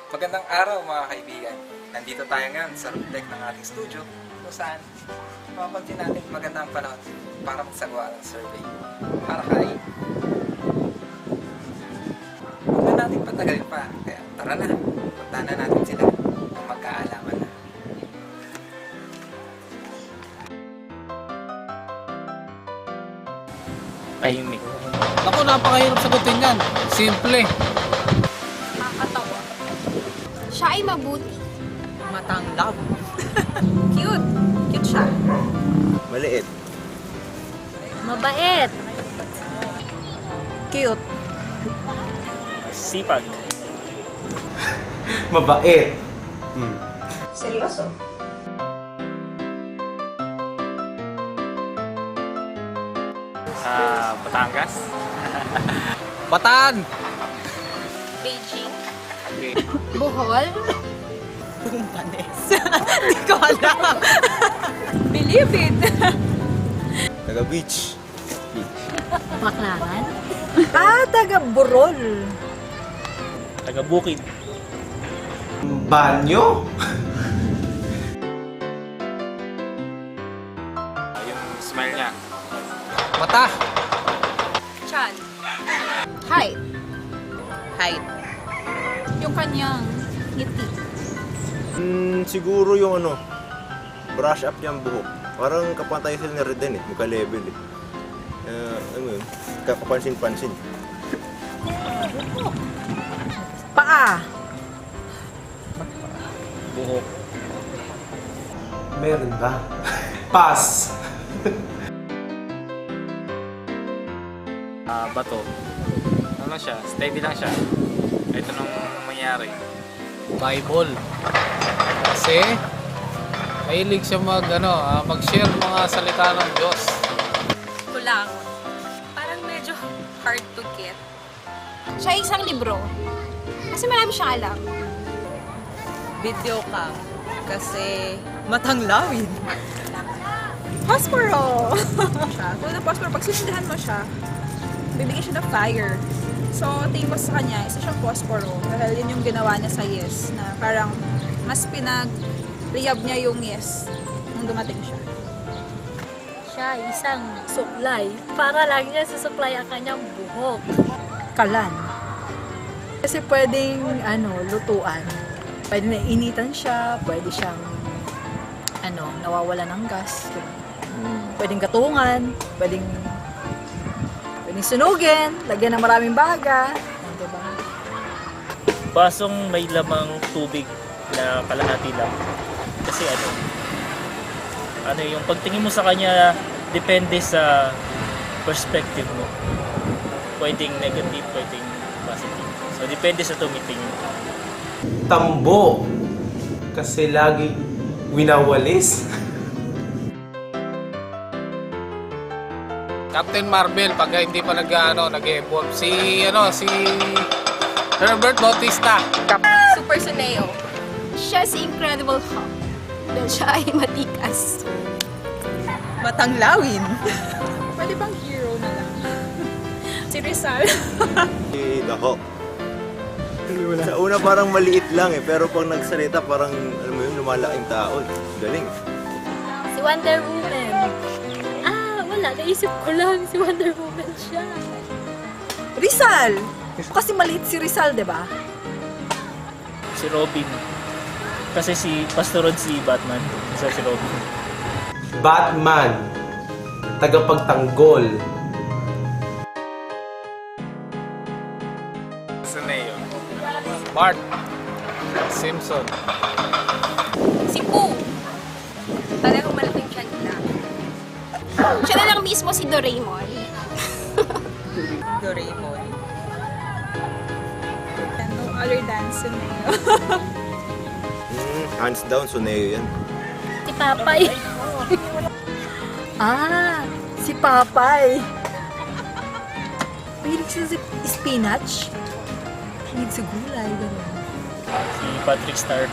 Magandang araw mga kaibigan. Nandito tayo ngayon sa roof deck ng ating studio kung saan mapapansin natin maganda ang panahon para magsagawa ng survey. Para kay huwag na natin patagalin pa. Kaya tara na, punta na natin sila kung magkaalaman na. Tahimik. Ako, napakahirap sagutin yan. Simple. Nakakatawa. Siya ay mabuti. Matanggap. Cute. Cute siya. Maliit. Mabait. Cute. Sipag. Mabait. Seryoso. Sa Batangas. Bataan. Beijing. Okay. Bohol. Bumpanes. Hindi ko alam. Believe it. Taga beach. Baclaran. Taga Burol. Taga-Bukid. Banyo? Yung smile niya. Mata. Chan. Height. Height. Yung kanyang ngiti. Siguro yung brush up niyang buhok. Parang kapantay sila ni Reden magka-level yun, kapansin-pansin. Paa. Buhok. Meron ba? Pass! Bato. Ano siya? Steady lang siya. Ito nung mangyari. Bible. Kasi, mahilig siya mag-share mga salita ng Diyos. Kulang. Parang medyo hard to get. Siya ay isang libro. Kasi marami siyang alam. Video ka. Kasi matanglawin. Posporo! Kung na posporo, pag susundahan mo siya, bibigyan siya ng fire. So, tingin ko sa kanya, isa siyang posporo. Dahil yun yung ginawa niya sa yes, na parang mas pinag-rehab niya yung yes nung dumating siya. Siya ay isang suklay. Para lang niya susuklay ang kanyang buhok. Kalan. Kasi pwedeng lutuan. Pwede na initan siya, pwede siyang nawawala ng gas. Pwedeng katungan, pwedeng sunugin, lagyan ng maraming baga. Diba? Basong may lamang tubig na kalahati lang. Kasi yung pagtingin mo sa kanya, depende sa perspective mo. Pwedeng negative, pwedeng positive. So, depende sa tumitingin. Tambo. Kasi lagi winawalis. Captain Marvel, pag hindi pa nag-evolve. Si Herbert Bautista. Super Suneo. Siya si Incredible Hulk. Dahil siya ay matikas. Matanglawin. Pwede bang hero na lang? Si Rizal. Si The Hawk. Sa una parang maliit lang pero pag nagsalita parang, lumalaking tao. Galing. Si Wonder Woman. Wala. Naisip ko lang si Wonder Woman siya. Rizal! Kasi maliit si Rizal, di ba? Si Robin. Kasi si Pastor Rod si Batman. Isa si Robin. Batman. Tagapagtanggol. Suneo. Bart. Simpson. Si Pooh. Talagang malaking siya nila. Siya na lang mismo si Doraemon. Doraemon. No other than Suneo. Hands down, Suneo yan. Si Papay. Si Papay. Mahilig siya sa spinach. Mahilig sa gulay, gano'n. Si Patrick Star.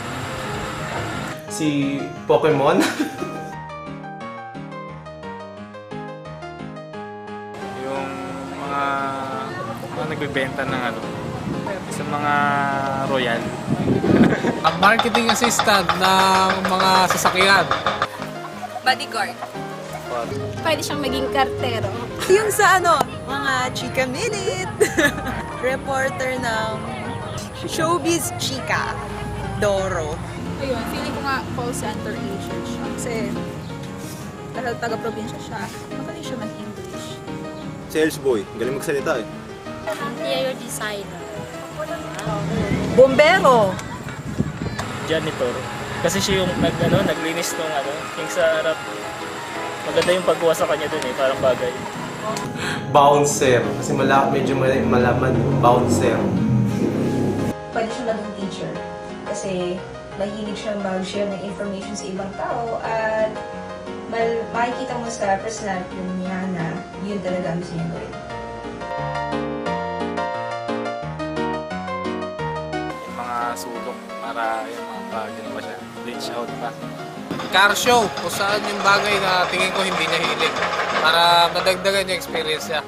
Si Pokemon. Yung mga nagbebenta ng sa mga royal. Ang marketing assistant ng mga sasakyan. Bodyguard. Pwede siyang maging kartero. Yung sa mga chika minute. Reporter ng Showbiz Chika. Doro. Ayun, feeling ko nga call center agent siya. Kasi dahil taga-probinsya siya, magaling siya mag-English. Sales boy, galing magsalita eh. Interior designer. Bombero. Janitor. Kasi siya yung naglinis nung yung sa harap. Maganda yung pagkuha sa kanya dun parang bagay. Bouncer. Kasi medyo malaman yung bouncer. Pwede siya maging teacher kasi mahilig siyang mag-share ng information sa ibang tao at makikita mo sa personality niya na yun talaga ang gusto niya gawin. Yung mga sulok para yung mga bagay pa siya. Reach out pa. Car show, kung saan yung bagay na tingin ko hindi niya hilig. Para madagdagan yung experience niya.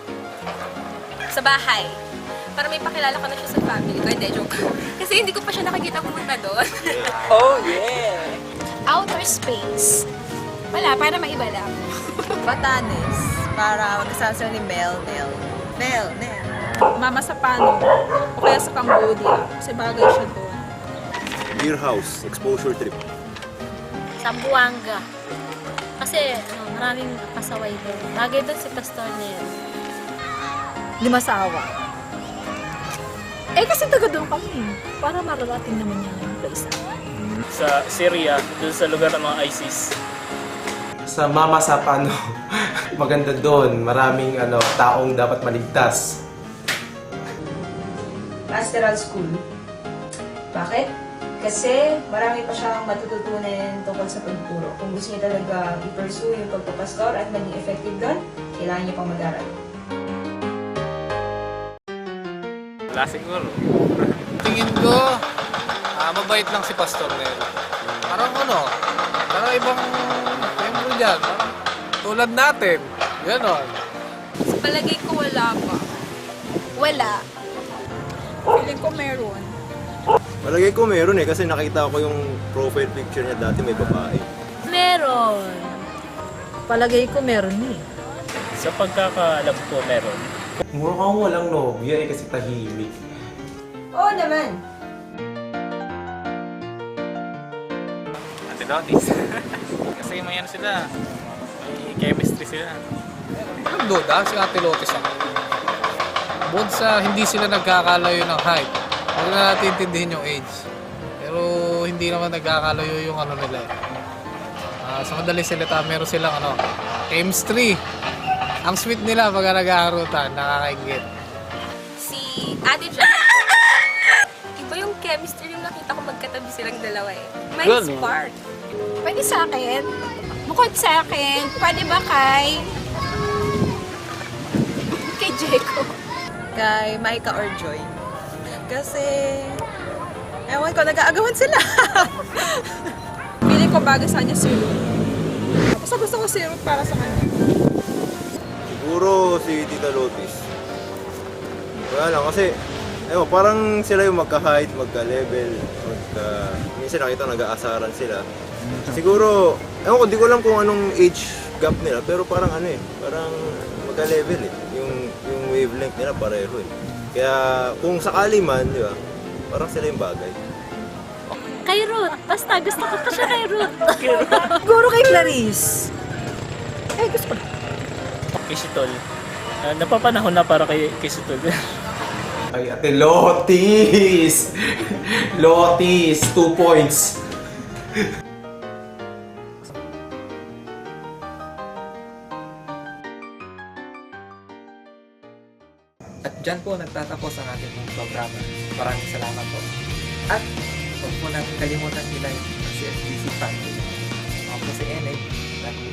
Sa bahay. Para may pakilala ka na siya sa family ko. Hindi, joke. Kasi hindi ko pa siya nakikita pumunta doon. Oh, yeah! Outer space. Wala, para maiba lang. Batanes. Para magkasama ni Mel. Mama sa Pano, o kaya sa Cambodia, kasi bagay siya doon. Beer house, exposure trip. Sa Buanga. Kasi maraming pasaway doon. Bagay doon si Pastor Nel. Limasawa. Kasi taga doon kami. Para mararating naman niya yung place. Sa Syria, dun sa lugar ng mga ISIS. Sa Mama Sapano, maganda doon. Maraming taong dapat maligtas. Pastoral school. Bakit? Kasi marami pa siyang matututunan tungkol sa pagtuturo. Kung gusto niya talaga i-pursue yung pagpapastor at maging effective doon, kailangan niya pang mag-aral. Wala siguro. Tingin ko, mabait lang si Pastor Nel. Parang parang ibang membro dyan. Parang tulad natin. Ganon. Sa palagay ko wala pa. Wala. Feeling ko meron. Malagay ko meron kasi nakita ko yung profile picture niya dati may babae. Meron. Palagay ko meron Sa pagkakaalam ko, meron. Mukhang walang nobya kasi tahimik. Oo naman. Ate Lotis. Kasi may sila. May chemistry sila. Ang duda, si Ate Lotis ako. Bukod sa hindi sila nagkakalayo ng height, huwag na natin intindihin yung age. Pero hindi naman nagkakalayo yung nila eh. Sa madaling salita, meron silang chemistry. Ang sweet nila pag nag-aarutan, nakakaingit. Si Ate Jack. Iba yung chemistry yung nakita ko magkatabi silang dalawa eh. May spark. Pwede sa akin. Bukod sa akin, pwede ba kay Jeko? Kay Maika or Joy. Kasi, ewan ko, nag-aagawan sila. Feeling ko bagay sa kanya si Ruth. Basta gusto ko si Ruth para sa kanya. Siguro si Tita Lotis. Wala lang kasi, parang sila yung magka-height, magka-level, minsan nakita nag-aasaran sila. Siguro, ewan ko, di ko alam kung anong age gap nila, pero parang parang magka-level yung wavelength nila pareho eh. Kaya kung sakali man, di ba, parang sila yung bagay. Kay Ruth. Basta gusto ko pa siya kay Ruth. Siguro kay Clarice. Gusto ko. Kisitol. Napapanahon na para kay Kisitol. Ay, Ate Lotis! Lotis, 2 points. At dyan po nagtatapos ang ating programa. Maraming salamat po. At huwag po natin kalimutan i-like ang CFBC family. Ako po si Enay. Lahat po